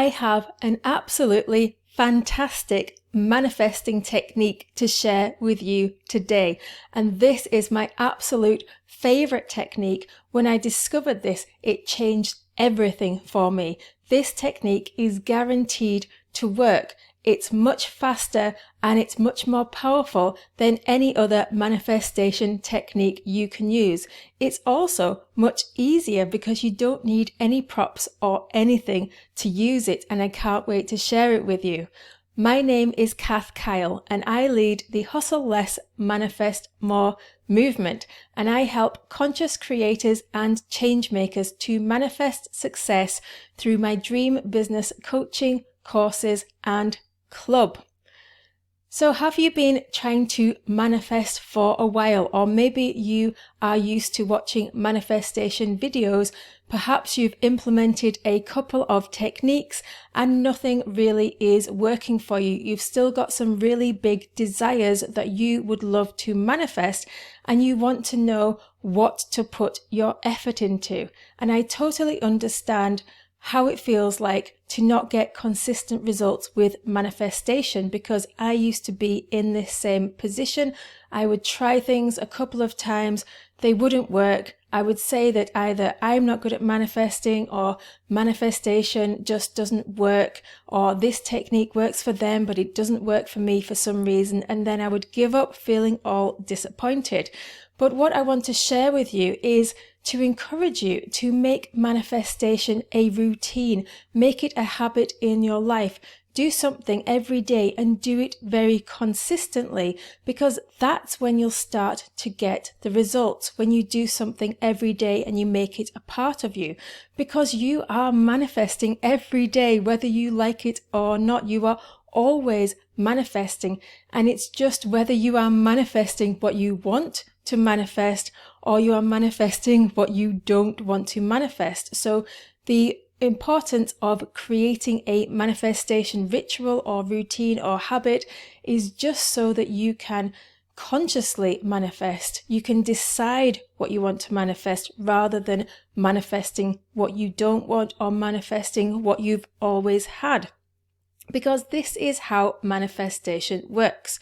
I have an absolutely fantastic manifesting technique to share with you today. And this is my absolute favorite technique. When I discovered this, it changed everything for me. This technique is guaranteed to work. It's much faster and it's much more powerful than any other manifestation technique you can use. It's also much easier because you don't need any props or anything to use it, and I can't wait to share it with you. My name is Kath Kyle and I lead the Hustle Less, Manifest More movement, and I help conscious creators and change makers to manifest success through my dream business coaching, courses and club. So have you been trying to manifest for a while, or maybe you are used to watching manifestation videos? Perhaps you've implemented a couple of techniques and nothing really is working for you. You've still got some really big desires that you would love to manifest and you want to know what to put your effort into. And I totally understand how it feels like to not get consistent results with manifestation, because I used to be in this same position. I would try things a couple of times, they wouldn't work. I would say that either I'm not good at manifesting, or manifestation just doesn't work, or this technique works for them but it doesn't work for me for some reason, and then I would give up feeling all disappointed. But what I want to share with you is to encourage you to make manifestation a routine. Make it a habit in your life. Do something every day and do it very consistently, because that's when you'll start to get the results. When you do something every day and you make it a part of you, because you are manifesting every day, whether you like it or not. You are always manifesting, and it's just whether you are manifesting what you want to manifest or you are manifesting what you don't want to manifest. So the importance of creating a manifestation ritual or routine or habit is just so that you can consciously manifest. You can decide what you want to manifest rather than manifesting what you don't want or manifesting what you've always had. Because this is how manifestation works.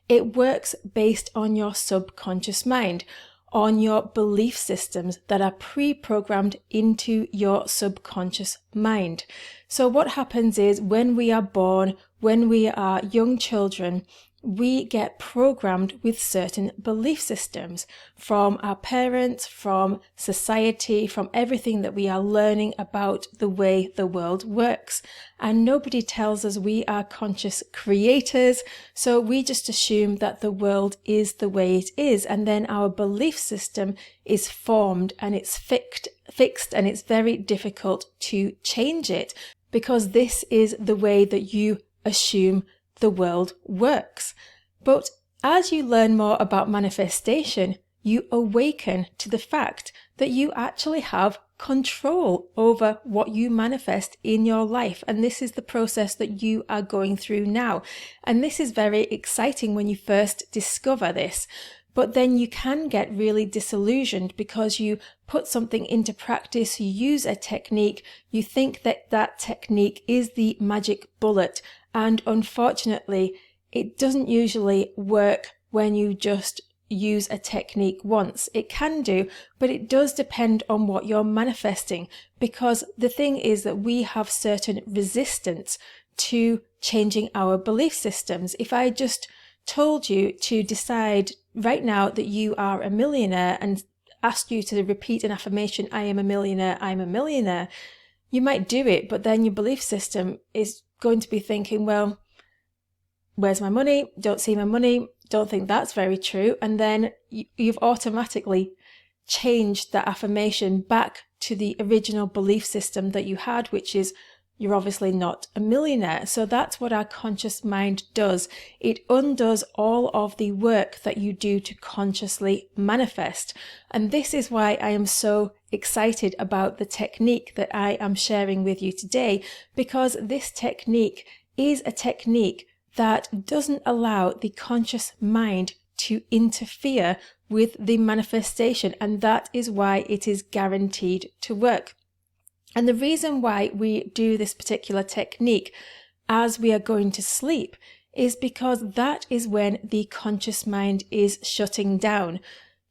It works based on your subconscious mind, on your belief systems that are pre-programmed into your subconscious mind. So what happens is, when we are born, when we are young children, we get programmed with certain belief systems from our parents, from society, from everything that we are learning about the way the world works. And nobody tells us we are conscious creators, so we just assume that the world is the way it is, and then our belief system is formed and it's fixed, and it's very difficult to change it, because this is the way that you assume the world works. But as you learn more about manifestation, you awaken to the fact that you actually have control over what you manifest in your life. And this is the process that you are going through now. And this is very exciting when you first discover this. But then you can get really disillusioned because you put something into practice, you use a technique, you think that that technique is the magic bullet. And unfortunately, it doesn't usually work when you just use a technique once. It can do, but it does depend on what you're manifesting, because the thing is that we have certain resistance to changing our belief systems. If I just told you to decide right now that you are a millionaire and asked you to repeat an affirmation, I am a millionaire, I'm a millionaire, you might do it, but then your belief system is going to be thinking, well, where's my money? Don't see my money. Don't think that's very true. And then you've automatically changed that affirmation back to the original belief system that you had, which is you're obviously not a millionaire. So that's what our conscious mind does. It undoes all of the work that you do to consciously manifest. And this is why I am so excited about the technique that I am sharing with you today, because this technique is a technique that doesn't allow the conscious mind to interfere with the manifestation, and that is why it is guaranteed to work. And the reason why we do this particular technique as we are going to sleep is because that is when the conscious mind is shutting down.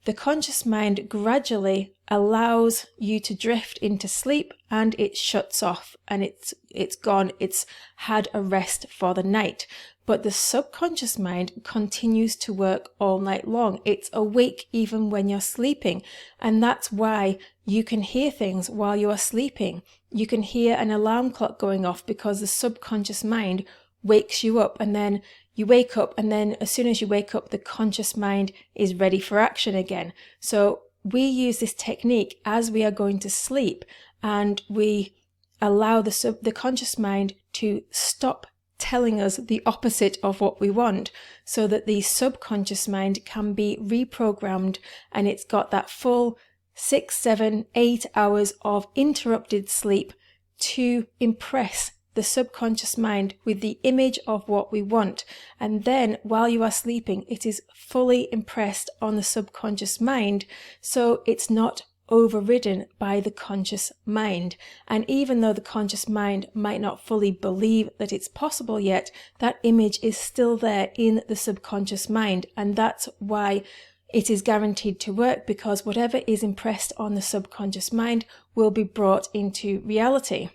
The conscious mind gradually allows you to drift into sleep, and it shuts off and it's gone. It's had a rest for the night. But the subconscious mind continues to work all night long. It's awake even when you're sleeping. And that's why you can hear things while you are sleeping. You can hear an alarm clock going off because the subconscious mind wakes you up, and then you wake up, and then as soon as you wake up, the conscious mind is ready for action again. So we use this technique as we are going to sleep, and we allow the conscious mind to stop telling us the opposite of what we want, so that the subconscious mind can be reprogrammed, and it's got that full 6, 7, 8 hours of interrupted sleep to impress the subconscious mind with the image of what we want. And then while you are sleeping, it is fully impressed on the subconscious mind, so it's not overridden by the conscious mind. And even though the conscious mind might not fully believe that it's possible yet, that image is still there in the subconscious mind. And that's why it is guaranteed to work, because whatever is impressed on the subconscious mind will be brought into reality.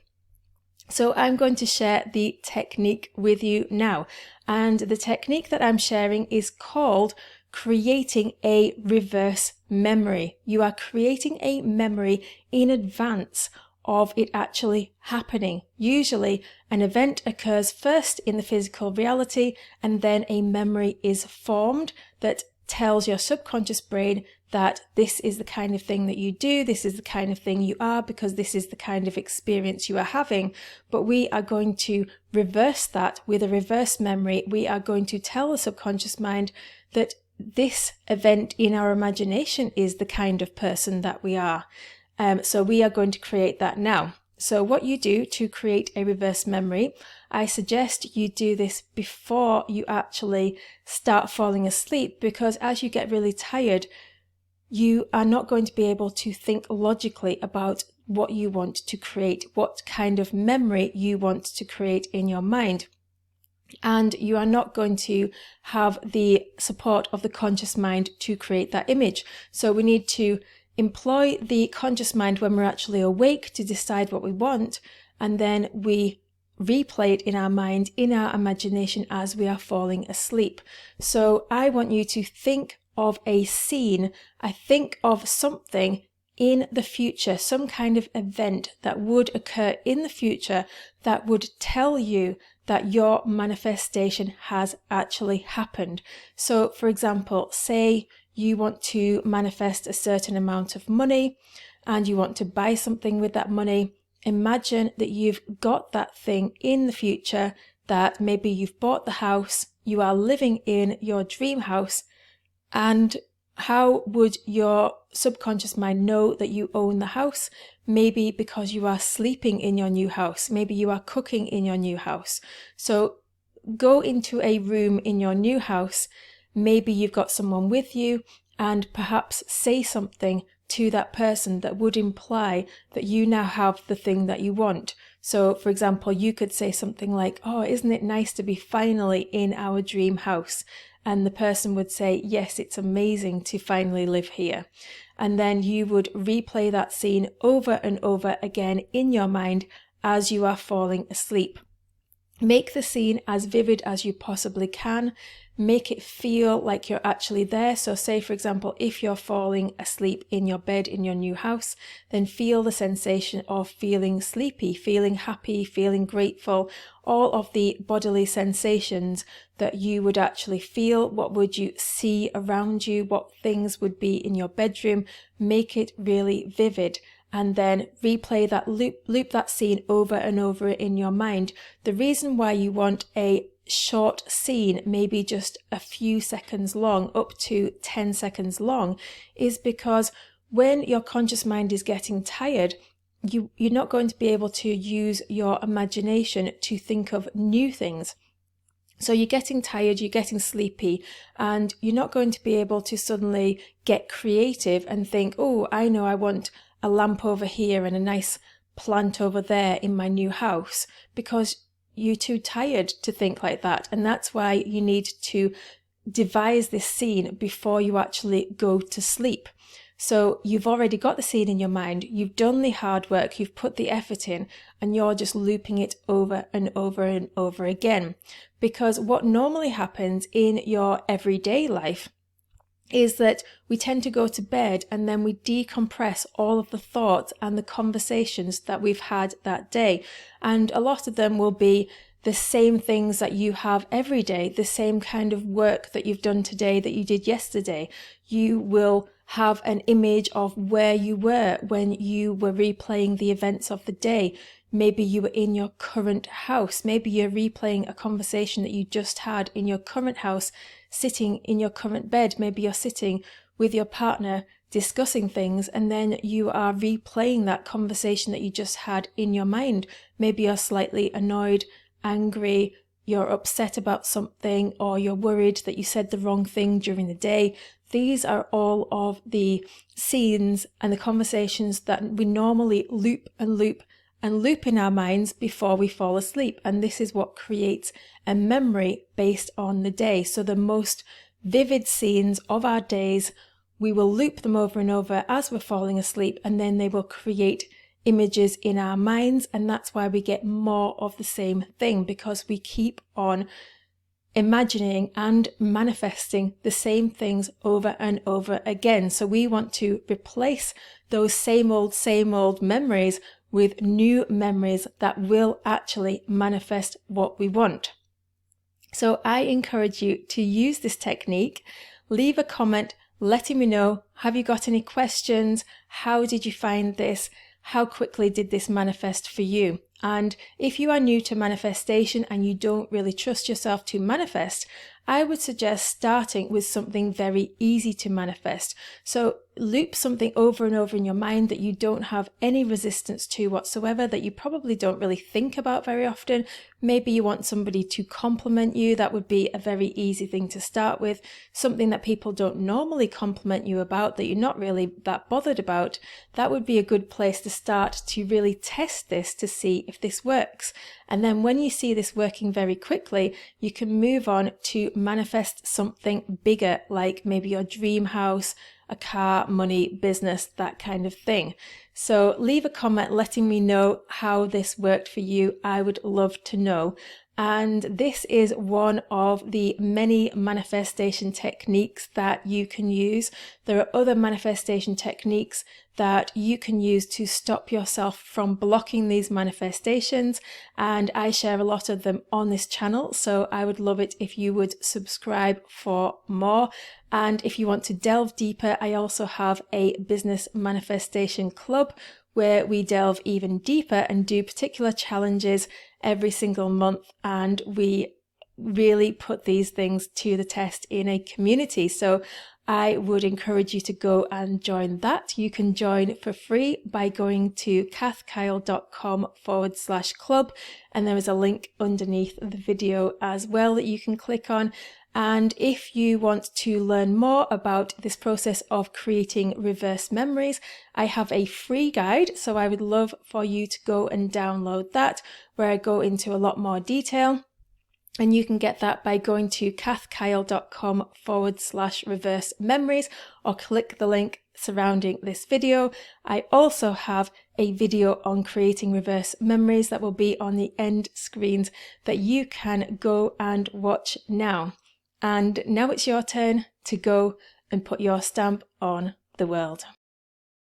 So I'm going to share the technique with you now. And the technique that I'm sharing is called creating a reverse memory. You are creating a memory in advance of it actually happening. Usually an event occurs first in the physical reality, and then a memory is formed that tells your subconscious brain that this is the kind of thing that you do, this is the kind of thing you are, because this is the kind of experience you are having. But we are going to reverse that with a reverse memory. We are going to tell the subconscious mind that this event in our imagination is the kind of person that we are. So we are going to create that now. So what you do to create a reverse memory, I suggest you do this before you actually start falling asleep, because as you get really tired, you are not going to be able to think logically about what you want to create, what kind of memory you want to create in your mind. And you are not going to have the support of the conscious mind to create that image. So we need to employ the conscious mind when we're actually awake to decide what we want, and then we replay it in our mind, in our imagination, as we are falling asleep. So I want you to think of a scene. I think of something in the future, some kind of event that would occur in the future that would tell you that your manifestation has actually happened. So for example, say you want to manifest a certain amount of money and you want to buy something with that money. Imagine that you've got that thing in the future, that maybe you've bought the house, you are living in your dream house, and how would your subconscious mind know that you own the house? Maybe because you are sleeping in your new house. Maybe you are cooking in your new house. So go into a room in your new house. Maybe you've got someone with you, and perhaps say something to that person that would imply that you now have the thing that you want. So for example, you could say something like, "Oh, isn't it nice to be finally in our dream house?" And the person would say, "Yes, it's amazing to finally live here." And then you would replay that scene over and over again in your mind as you are falling asleep. Make the scene as vivid as you possibly can. Make it feel like you're actually there. So say, for example, if you're falling asleep in your bed in your new house, then feel the sensation of feeling sleepy, feeling happy, feeling grateful, all of the bodily sensations that you would actually feel. What would you see around you? What things would be in your bedroom? Make it really vivid. And then replay that loop that scene over and over in your mind. The reason why you want a short scene, maybe just a few seconds long, up to 10 seconds long, is because when your conscious mind is getting tired, you're not going to be able to use your imagination to think of new things. So you're getting tired, you're getting sleepy, and you're not going to be able to suddenly get creative and think, "Oh, I know, I want a lamp over here and a nice plant over there in my new house? Because you're too tired to think like that. And that's why you need to devise this scene before you actually go to sleep. So you've already got the scene in your mind, you've done the hard work, you've put the effort in, and you're just looping it over and over and over again. Because what normally happens in your everyday life is that we tend to go to bed and then we decompress all of the thoughts and the conversations that we've had that day. And a lot of them will be the same things that you have every day, the same kind of work that you've done today that you did yesterday. You will have an image of where you were when you were replaying the events of the day. Maybe you were in your current house. Maybe you're replaying a conversation that you just had in your current house, sitting in your current bed. Maybe you're sitting with your partner discussing things, and then you are replaying that conversation that you just had in your mind. Maybe you're slightly annoyed, angry, you're upset about something, or you're worried that you said the wrong thing during the day. These are all of the scenes and the conversations that we normally loop and loop and loop in our minds before we fall asleep. And this is what creates a memory based on the day. So the most vivid scenes of our days, we will loop them over and over as we're falling asleep, and then they will create images in our minds. And that's why we get more of the same thing, because we keep on imagining and manifesting the same things over and over again. So we want to replace those same old memories with new memories that will actually manifest what we want. So I encourage you to use this technique. Leave a comment letting me know, have you got any questions? How did you find this? How quickly did this manifest for you? And if you are new to manifestation and you don't really trust yourself to manifest, I would suggest starting with something very easy to manifest. So loop something over and over in your mind that you don't have any resistance to whatsoever, that you probably don't really think about very often. Maybe you want somebody to compliment you. That would be a very easy thing to start with. Something that people don't normally compliment you about, that you're not really that bothered about. That would be a good place to start to really test this to see if this works. And then when you see this working very quickly, you can move on to manifest something bigger, like maybe your dream house, a car, money, business, that kind of thing. So leave a comment letting me know how this worked for you. I would love to know. And this is one of the many manifestation techniques that you can use. There are other manifestation techniques that you can use to stop yourself from blocking these manifestations, and I share a lot of them on this channel, so I would love it if you would subscribe for more. And if you want to delve deeper, I also have a business manifestation club where we delve even deeper and do particular challenges every single month, and we really put these things to the test in a community. So I would encourage you to go and join that. You can join for free by going to cathkyle.com/club, and there is a link underneath the video as well that you can click on. And if you want to learn more about this process of creating reverse memories, I have a free guide. So I would love for you to go and download that, where I go into a lot more detail. And you can get that by going to cathkyle.com/reverse memories, or click the link surrounding this video. I also have a video on creating reverse memories that will be on the end screens that you can go and watch now. And now it's your turn to go and put your stamp on the world.